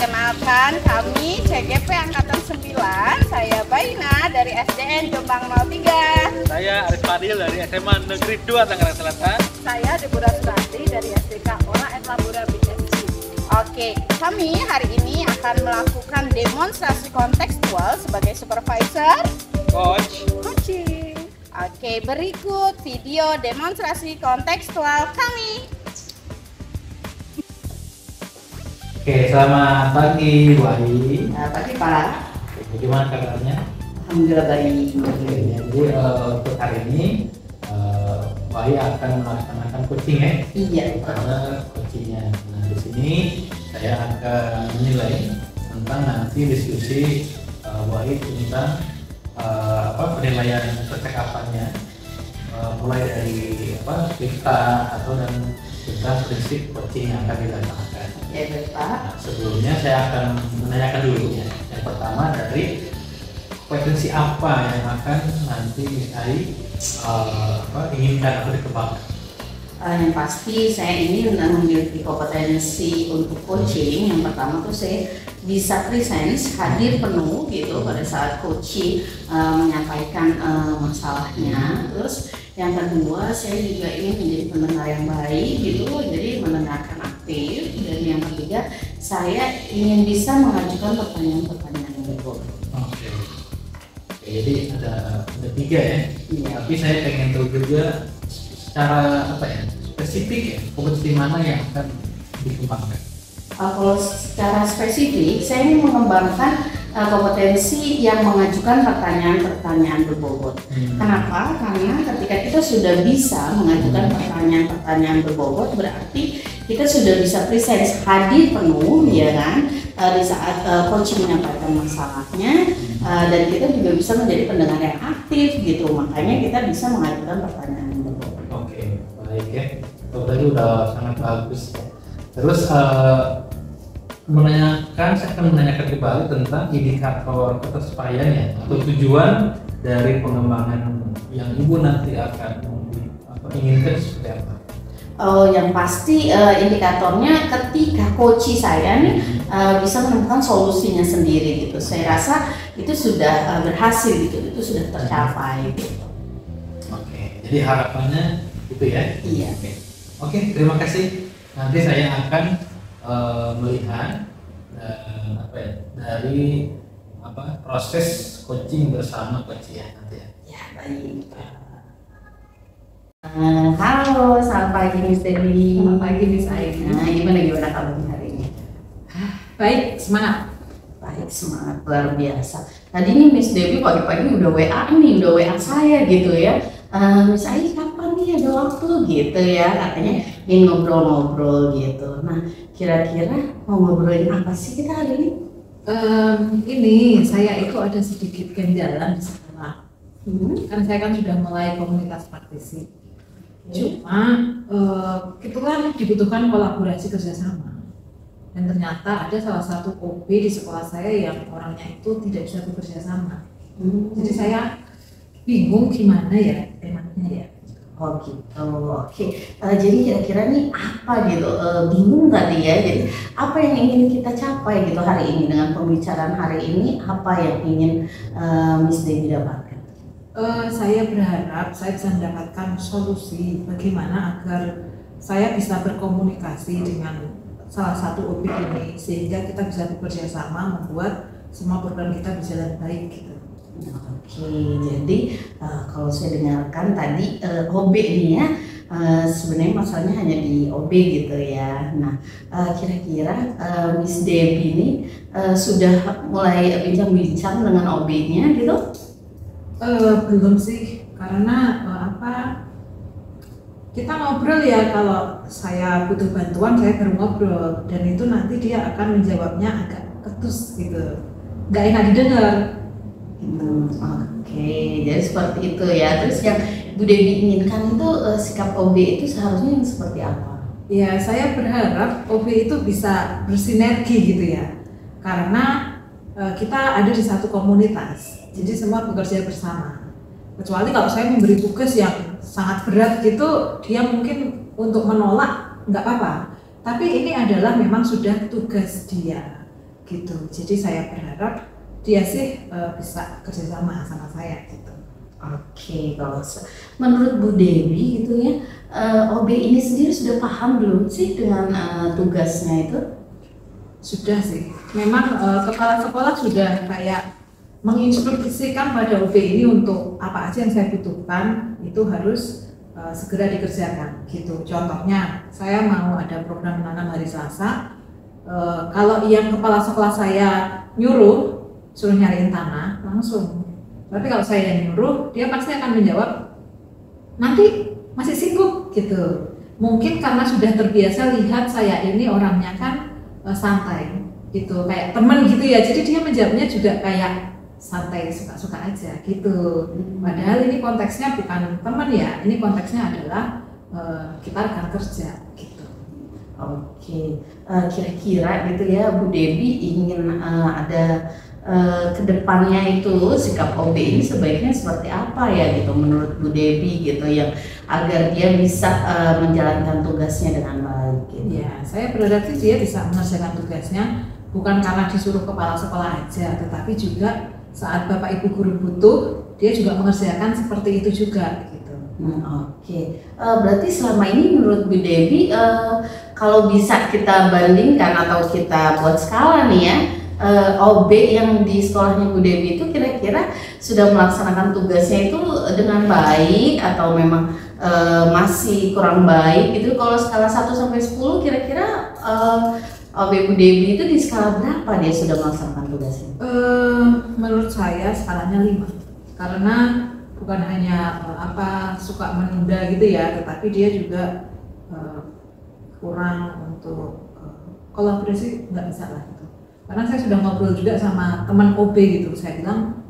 Perkenalkan, kami CGP Angkatan 9. Saya Baina dari SDN Jombang 03. Saya Aris Fadil dari SMA Negeri 2 Tangerang Selatan. Saya Deborah Surati dari SDK Ola et Labora BSC. Oke, kami hari ini akan melakukan demonstrasi kontekstual sebagai supervisor, coaching. Oke, berikut video demonstrasi kontekstual kami. Oke, selamat pagi Wahyu. Pagi Pak. Bagaimana kabarnya? Alhamdulillah baik. Oke, jadi untuk hari ini Wahyu akan melaksanakan coaching ya? Iya. Karena coachingnya. Nah di sini saya akan menilai tentang nanti diskusi Wahyu tentang penilaian percakapannya, mulai dari kita atau dan tentang prinsip coaching yang akan dilaksanakan. Ya baik Pak. Nah, sebelumnya saya akan menanyakan dulu ya. Yang pertama dari kompetensi apa yang akan nanti inginkan atau dikembangkan? Yang pasti saya ingin memiliki kompetensi untuk coaching. Yang pertama tuh saya bisa presence, hadir penuh gitu pada saat coaching menyampaikan masalahnya. Terus yang kedua saya juga ingin menjadi pendengar yang baik gitu, jadi mendengarkan aktif. Dan yang ketiga saya ingin bisa mengajukan pertanyaan-pertanyaan yang betul. Oke, jadi ada tiga ya. Iya. Tapi saya pengen tahu juga secara spesifik ya, kompetensi mana yang akan dikembangkan. Kalau secara spesifik saya ingin mengembangkan kompetensi yang mengajukan pertanyaan-pertanyaan berbobot. Kenapa? Karena ketika kita sudah bisa mengajukan pertanyaan-pertanyaan berbobot, berarti kita sudah bisa presence, hadir penuh ya kan, di saat coaching menyampaikan masalahnya, dan kita juga bisa menjadi pendengar yang aktif gitu. Makanya kita bisa mengajukan pertanyaan yang berbobot. Oke, baik ya. Tadi udah sangat bagus. Terus saya akan menanyakan kembali tentang indikator keterpayaan ya, atau tujuan dari pengembangan yang Ibu nanti akan inginkan seperti apa? Yang pasti indikatornya ketika coach saya nih bisa menemukan solusinya sendiri gitu. Saya rasa itu sudah berhasil gitu, itu sudah tercapai gitu. Oke, jadi harapannya itu ya? Iya. Oke, terima kasih. Nanti saya akan melihat dari proses coaching bersama coach ya nanti ya. Ya baik. Halo, selamat pagi Miss Dewi. Selamat pagi Miss Aini. Nah, gimana kabarnya hari ini? Baik, semangat. Baik, semangat luar biasa. Tadi nih Miss Dewi pagi-pagi udah WA saya gitu ya. Miss Aini kapan nih ada waktu gitu ya, katanya ingin ngobrol-ngobrol gitu. Nah, kira-kira mau ngobrolin apa sih kita hari ini? Ini saya itu ada sedikit ganjalan di sekolah. Kan saya kan sudah mulai komunitas praktisi. Cuma itu kan dibutuhkan kolaborasi kerjasama. Dan ternyata ada salah satu OB di sekolah saya yang orangnya itu tidak bisa bekerja sama. Jadi saya bingung gimana ya enaknya ya. Oh gitu, oke. Jadi kira-kira nih apa gitu, bingung tadi ya. Jadi apa yang ingin kita capai gitu hari ini dengan pembicaraan hari ini? Apa yang ingin Miss Dewi dapatkan? Saya berharap saya bisa mendapatkan solusi bagaimana agar saya bisa berkomunikasi dengan salah satu OB ini sehingga kita bisa bekerja sama membuat semua program kita berjalan baik gitu. Oke, jadi kalau saya dengarkan tadi OB nih ya, sebenarnya masalahnya hanya di OB gitu ya. Nah, kira-kira Miss Debbie ini sudah mulai bincang-bincang dengan OB-nya gitu? Belum sih, karena kita ngobrol ya, kalau saya butuh bantuan saya baru ngobrol, dan itu nanti dia akan menjawabnya agak ketus gitu, nggak enak didengar. Oke, jadi seperti itu ya. Terus yang Bu Dewi inginkan itu sikap OB itu seharusnya yang seperti apa? Ya, saya berharap OB itu bisa bersinergi gitu ya, karena kita ada di satu komunitas, jadi semua bekerja bersama. Kecuali kalau saya memberi tugas yang sangat berat gitu, dia mungkin untuk menolak nggak apa-apa. Tapi ini adalah memang sudah tugas dia. gitu. Jadi saya berharap dia sih bisa kerjasama sama saya gitu. Oke, kalau menurut Bu Dewi gitu ya, OB ini sendiri sudah paham belum sih dengan tugasnya itu? Sudah sih, memang kepala sekolah sudah kayak menginstruksikan pada OB ini untuk apa aja yang saya butuhkan itu harus segera dikerjakan gitu. Contohnya, saya mau ada program menanam hari Selasa. Kalau yang kepala sekolah saya nyuruh suruh nyariin tanah langsung. Tapi kalau saya yang nyuruh, dia pasti akan menjawab nanti masih sibuk gitu. Mungkin karena sudah terbiasa lihat saya ini orangnya kan santai gitu, kayak temen gitu ya. Jadi dia menjawabnya juga kayak santai, suka-suka aja gitu. Padahal ini konteksnya bukan teman ya, ini konteksnya adalah kita rekan kerja gitu. Oke, kira-kira gitu ya Bu Dewi ingin ada kedepannya itu sikap OB ini sebaiknya seperti apa ya gitu menurut Bu Dewi gitu yang agar dia bisa menjalankan tugasnya dengan baik gitu. Ya, saya berharap sih dia bisa mengerjakan tugasnya bukan karena disuruh kepala sekolah aja, tetapi juga saat Bapak Ibu guru butuh, dia juga mengerjakan seperti itu juga gitu. Oke. Berarti selama ini menurut Bu Dewi kalau bisa kita bandingkan atau kita buat skala nih ya, OB yang di sekolahnya Bu Dewi itu kira-kira sudah melaksanakan tugasnya itu dengan baik atau memang masih kurang baik gitu. Kalau skala 1 sampai 10 kira-kira OB Bu Dewi itu di skala berapa dia sudah melaksanakan tugasnya? Menurut saya skalanya 5. Karena bukan hanya suka menunda gitu ya, tetapi dia juga kurang untuk kolaborasi, nggak bisa lah gitu. Karena saya sudah ngobrol juga sama teman OB gitu, saya bilang,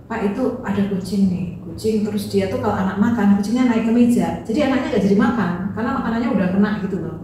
Pak itu ada kucing nih, kucing terus dia tuh kalau anak makan, kucingnya naik ke meja, jadi anaknya nggak jadi makan, karena makanannya udah kena gitu loh.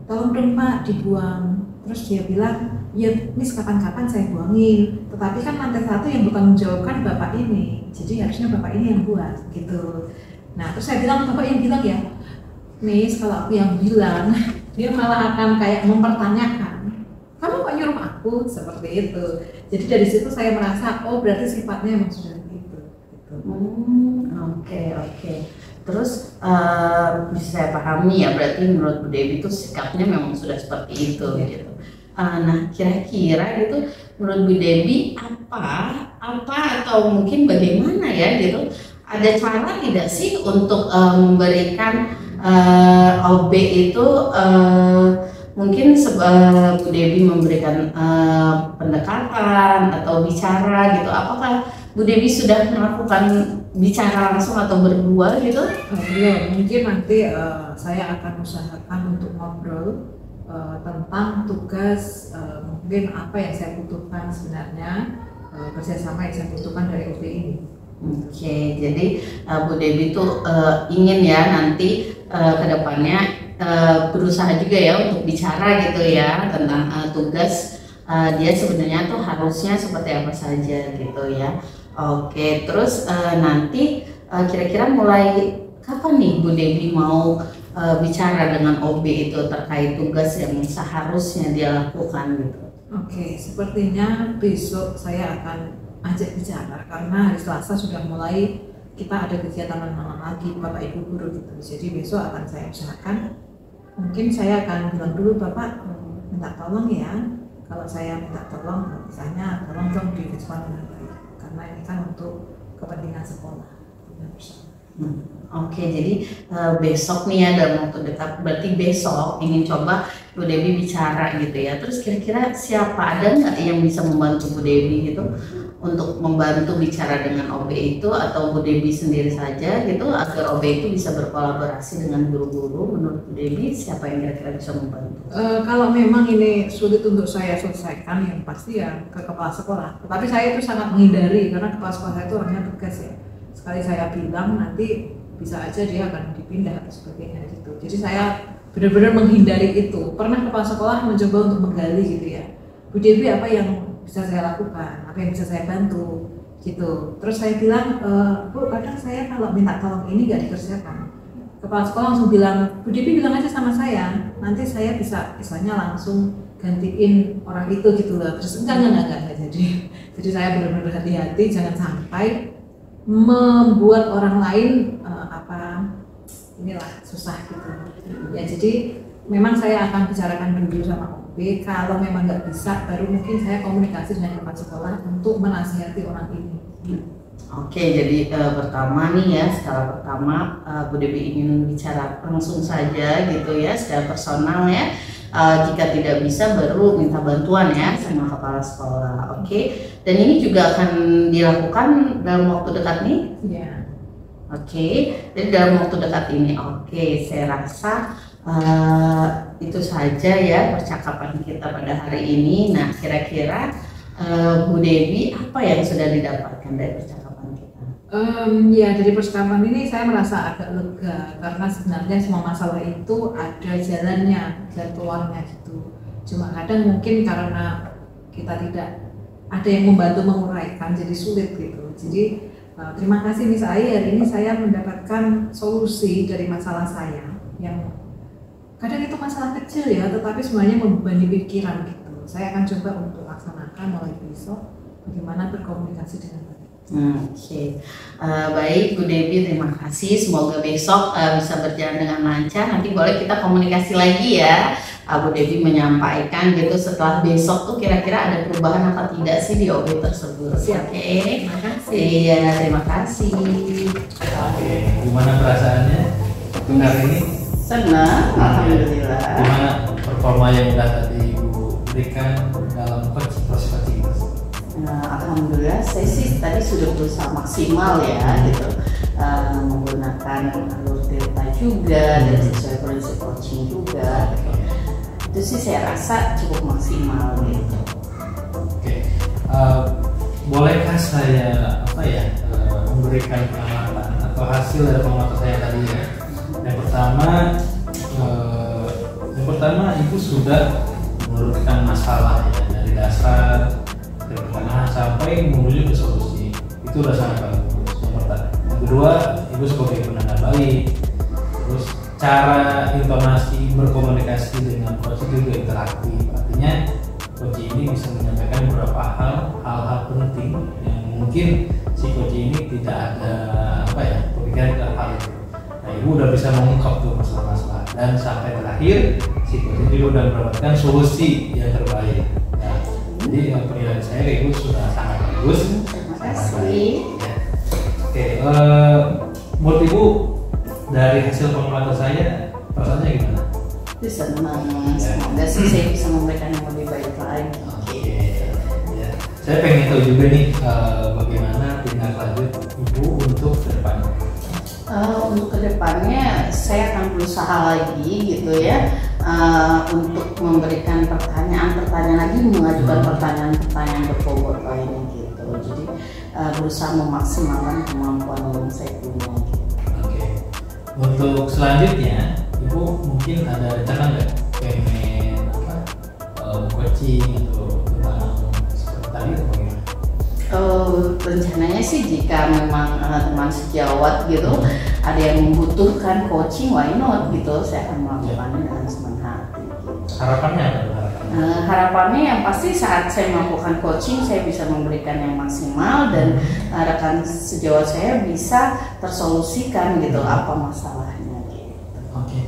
Tolong dong Pak dibuang. Terus dia bilang, ya Miss kapan-kapan saya buangin, tetapi kan lantai 1 yang bertanggung jawabkan Bapak ini, jadi harusnya Bapak ini yang buat gitu. Nah terus saya bilang, Bapak yang bilang ya, Miss kalau aku yang bilang, dia malah akan kayak mempertanyakan, kamu kok nyuruh aku seperti itu. Jadi dari situ saya merasa oh berarti sifatnya emang sudah begitu. Oke. Terus bisa saya pahami ya berarti menurut Bu Dewi itu sikapnya memang sudah seperti itu gitu. Nah kira-kira gitu menurut Bu Dewi apa atau mungkin bagaimana ya gitu, ada cara tidak sih untuk memberikan OB itu mungkin Bu Dewi memberikan pendekatan atau bicara gitu. Apakah Bu Dewi sudah melakukan bicara langsung atau berdua gitu? Belum, mungkin nanti saya akan usahakan untuk ngobrol tentang tugas mungkin apa yang saya butuhkan sebenarnya, kerjasama yang saya butuhkan dari OB ini. Oke, jadi Bu Dewi itu ingin ya nanti kedepannya berusaha juga ya untuk bicara gitu ya tentang tugas dia sebenarnya tuh harusnya seperti apa saja gitu ya. Oke, terus nanti kira-kira mulai kapan nih Bu Dewi mau bicara dengan OB itu terkait tugas yang seharusnya dia lakukan gitu? Oke, sepertinya besok saya akan ajak bicara karena hari Selasa sudah mulai kita ada kegiatan malam lagi Bapak Ibu guru gitu. Jadi besok akan saya usahakan. Mungkin saya akan bilang dulu Bapak minta tolong ya. Kalau saya minta tolong, misalnya tolong dong direspon dengan baik. Karena ini kan untuk kepentingan sekolah. Oke, jadi besok nih ya dalam waktu dekat, berarti besok ingin coba Bu Dewi bicara gitu ya. Terus kira-kira siapa, ada nggak yang bisa membantu Bu Dewi gitu untuk membantu bicara dengan OB itu, atau Bu Dewi sendiri saja gitu agar OB itu bisa berkolaborasi dengan guru-guru? Menurut Bu Dewi siapa yang kira-kira bisa membantu? Kalau memang ini sulit untuk saya selesaikan, yang pasti ya ke kepala sekolah. Tetapi saya itu sangat menghindari karena kepala sekolah saya itu orangnya tegas ya. Sekali saya bilang nanti bisa aja dia akan dipindah atau sebagainya gitu. Jadi saya benar-benar menghindari itu. Pernah kepala sekolah mencoba untuk menggali gitu ya, Bu Dewi apa yang bisa saya lakukan, apa yang bisa saya bantu gitu. Terus saya bilang, Bu kadang saya kalau minta tolong ini nggak dikerjakan. Kepala sekolah langsung bilang, Bu Dewi bilang aja sama saya, nanti saya bisa istilahnya langsung gantiin orang itu gitu loh. Terus enggak. Jadi saya benar-benar berhati-hati jangan sampai membuat orang lain susah gitu. Ya jadi memang saya akan bicarakan dulu sama OB. Kalau memang nggak bisa, baru mungkin saya komunikasi dengan kepala sekolah untuk menasihati orang ini. Oke, jadi pertama nih ya, skala pertama Bu Devi ingin bicara langsung saja gitu ya, secara personal ya. Jika tidak bisa baru minta bantuan ya sama kepala sekolah. Oke, dan ini juga akan dilakukan dalam waktu dekat nih? Iya. Oke, jadi dalam waktu dekat ini. Oke, saya rasa itu saja ya percakapan kita pada hari ini. Nah, kira-kira Bu Devi apa yang sudah didapatkan dari percakapan kita? Ya, dari percakapan ini saya merasa agak lega karena sebenarnya semua masalah itu ada jalan keluarnya gitu. Cuma kadang mungkin karena kita tidak ada yang membantu menguraikan jadi sulit gitu. Jadi terima kasih Miss Ai, hari ini saya mendapatkan solusi dari masalah saya yang kadang itu masalah kecil ya, tetapi sebenarnya membebani pikiran gitu. Saya akan coba untuk laksanakan mulai besok bagaimana berkomunikasi dengan baik. Oke. Baik Bu Devi, terima kasih. Semoga besok bisa berjalan dengan lancar. Nanti boleh kita komunikasi lagi ya. Bu Devi menyampaikan gitu setelah besok tuh kira-kira ada perubahan apa tidak sih di OB tersebut. Oke. Terima kasih. Iya, terima kasih. Oke, gimana perasaannya dengar ini? Senang, alhamdulillah. Gimana performa yang udah tadi Ibu berikan dalam proses coaching? Nah, alhamdulillah saya sih tadi sudah berusaha maksimal ya gitu, menggunakan alur delta juga dan sesuai prinsip coaching juga gitu. Itu sih saya rasa cukup maksimal gitu. Oke, bolehkah saya memberikan pengamatan atau hasil dari pengamatan saya tadi ya? Yang pertama Ibu sudah menurunkan masalah ya, dari dasar, dari pertengahan sampai menuju ke solusi. Itu udah sangat bagus. Yang pertama. Yang kedua, Ibu sebagai penanda baik. Terus cara intonasi berkomunikasi dengan coach juga interaktif. Artinya coach ini bisa menyampaikan beberapa hal-hal penting yang mungkin si coach ini tidak ada kepikiran ke hal itu. Nah, Ibu udah bisa mengungkap tuh masalah-masalah dan sampai terakhir si coach ini udah mendapatkan solusi yang terbaik. Nah, jadi penilaian saya Ibu sudah sangat bagus. Terima kasih. Ya. Oke, menurut Ibu dari hasil pengamatan saya perasaannya gimana? Senang, semoga sih saya bisa memberikan yang lebih baik lagi. Oke. Ya. Saya pengen tahu juga nih bagaimana tindak lanjut Ibu untuk kedepannya. Untuk kedepannya saya akan berusaha lagi gitu ya, untuk memberikan pertanyaan lagi, mengajukan pertanyaan berbobot lainnya gitu. Jadi berusaha memaksimalkan kemampuan yang saya punya gitu. Oke. Untuk selanjutnya Ibu mungkin ada rencana nggak pengen coaching atau tentang seperti tadi atau bagaimana? Rencananya sih jika memang teman sejawat gitu ada yang membutuhkan coaching, why not gitu, saya akan melakukannya dengan senang hati gitu. Harapannya apa? Harapannya yang pasti saat saya melakukan coaching saya bisa memberikan yang maksimal dan rekan sejawat saya bisa tersolusikan gitu apa masalahnya gitu. Oke.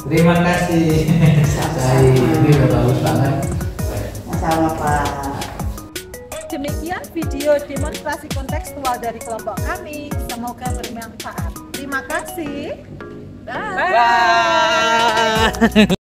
Terima kasih. Sama-sama. Ini udah bagus banget. Sama Pak. Demikian video demonstrasi kontekstual dari kelompok kami. Semoga bermanfaat. Terima kasih. Bye. Bye.